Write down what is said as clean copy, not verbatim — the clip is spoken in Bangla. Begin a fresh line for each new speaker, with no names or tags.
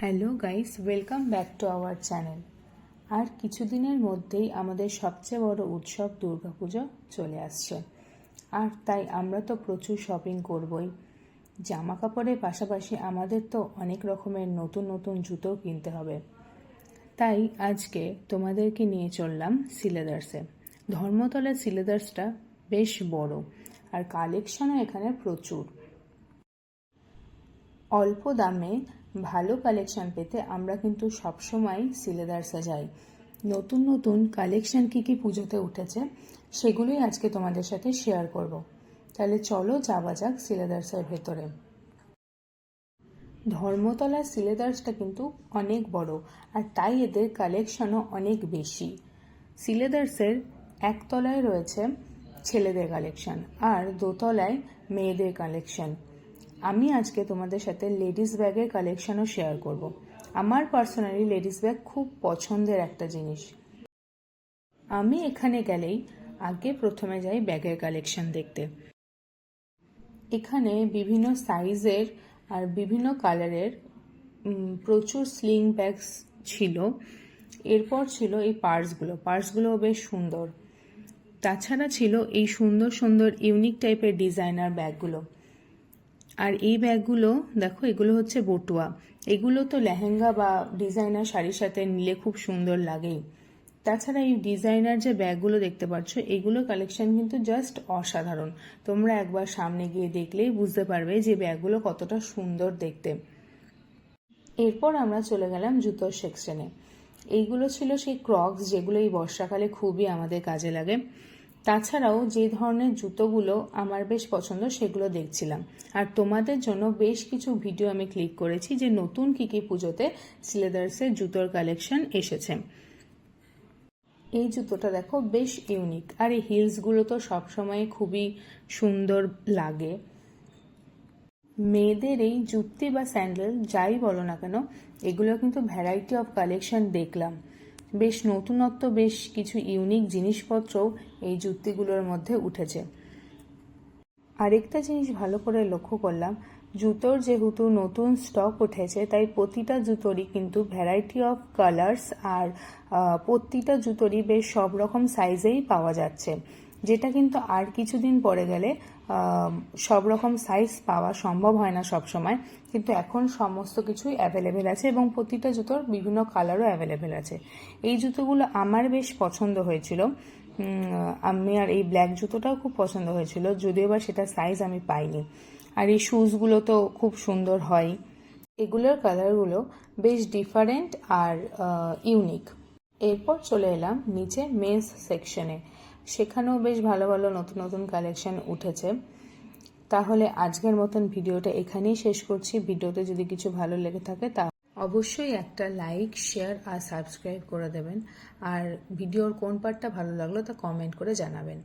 Hello guys, welcome back to our channel. আর কিছুদিনের মধ্যেই আমাদের সবচেয়ে বড় উৎসব দুর্গাপুজো চলে আসছে। আর তাই আমরা তো প্রচুর শপিং করবই। জামা কাপড়ের পাশাপাশি আমাদের তো অনেক রকমের নতুন নতুন জুতো কিনতে হবে। তাই আজকে তোমাদেরকে নিয়ে চললাম সিলেদার্সে। ধর্মতলার সিলেদার্সটা বেশ বড় আর কালেকশনও এখানে প্রচুর। অল্প দামে ভালো কালেকশন পেতে আমরা কিন্তু সবসময় সিলেদার্সে যাই। নতুন নতুন কালেকশন কী পুজোতে উঠেছে সেগুলোই আজকে তোমাদের সাথে শেয়ার করব। তাহলে চলো যাওয়া যাক সিলেদার্সের ভেতরে। ধর্মতলার সিলেদার্সটা কিন্তু অনেক বড় আর তাই এদের কালেকশনও অনেক বেশি। সিলেদার্সের একতলায় রয়েছে ছেলেদের কালেকশন আর দোতলায় মেয়েদের কালেকশন। আমি আজকে তোমাদের সাথে লেডিস ব্যাগের কালেকশনও শেয়ার করব। আমার পার্সোনালি লেডিস ব্যাগ খুব পছন্দের একটা জিনিস। আমি এখানে গেলেই আগে প্রথমে যাই ব্যাগের কালেকশন দেখতে। এখানে বিভিন্ন সাইজের আর বিভিন্ন কালারের প্রচুর স্লিং ব্যাগস ছিল। এরপর ছিল এই পার্সগুলো বেশ সুন্দর। তাছাড়া ছিল এই সুন্দর সুন্দর ইউনিক টাইপের ডিজাইনার ব্যাগগুলো। আর এই ব্যাগগুলো দেখো, এগুলো হচ্ছে বটুয়া। এগুলো তো লেহেঙ্গা বা ডিজাইনার শাড়ির সাথে নিলে খুব সুন্দর লাগেই। তাছাড়া এই ডিজাইনার যে ব্যাগগুলো দেখতে পাচ্ছ, এগুলো কালেকশন কিন্তু জাস্ট অসাধারণ। তোমরা একবার সামনে গিয়ে দেখলেই বুঝতে পারবে যে ব্যাগগুলো কতটা সুন্দর দেখতে। এরপর আমরা চলে গেলাম জুতোর সেকশনে। এইগুলো ছিল সেই ক্রক্স, যেগুলো এই বর্ষাকালে খুবই আমাদের কাজে লাগে। তাছাড়াও যে ধরনের জুতোগুলো আমার বেশ পছন্দ সেগুলো দেখছিলাম। আর তোমাদের জন্য বেশ কিছু ভিডিও আমি ক্লিক করেছি যে নতুন কী পুজোতে সিলেদার্সের জুতোর কালেকশন এসেছে। এই জুতোটা দেখো, বেশ ইউনিক। আর এই হিলসগুলো তো সবসময় খুবই সুন্দর লাগে। মেয়েদের এই জুতি বা স্যান্ডেল যাই বলো না কেন, এগুলো কিন্তু ভ্যারাইটি অফ কালেকশন দেখলাম। বেশ নতুনত্ব, বেশ কিছু ইউনিক জিনিসপত্রও এই জুতিগুলোর মধ্যে উঠেছে। আরেকটা জিনিস ভালো করে লক্ষ্য করলাম, জুতোর যেহেতু নতুন স্টক উঠেছে তাই প্রতিটা জুতোরই কিন্তু ভ্যারাইটি অফ কালার্স আর প্রতিটা জুতোরই বেশ সব রকম সাইজেই পাওয়া যাচ্ছে, যেটা কিন্তু আর কিছুদিন পরে গেলে সব রকম সাইজ পাওয়া সম্ভব হয় না সব সময়। কিন্তু এখন সমস্ত কিছুই অ্যাভেলেবেল আছে এবং প্রতিটা জুতোর বিভিন্ন কালারও অ্যাভেলেবেল আছে। এই জুতোগুলো আমার বেশ পছন্দ হয়েছিল। আমি আর এই ব্ল্যাক জুতোটাও খুব পছন্দ হয়েছিল, যদিও বা সেটা সাইজ আমি পাইনি। আর এই শুজগুলো তো খুব সুন্দর হয়। এগুলোর কালারগুলো বেশ ডিফারেন্ট আর ইউনিক। এরপর চলে এলাম নিচে মেন্স সেকশনে। সেখানেও বেশ ভালো ভালো নতুন নতুন কালেকশন উঠেছে। তাহলে আজকের মতন ভিডিওটা এখানেই শেষ করছি। ভিডিওতে যদি কিছু ভালো লেগে থাকে তা অবশ্যই একটা লাইক, শেয়ার আর সাবস্ক্রাইব করে দেবেন। আর ভিডিওর কোন পার্টটা ভালো লাগলো তা কমেন্ট করে জানাবেন।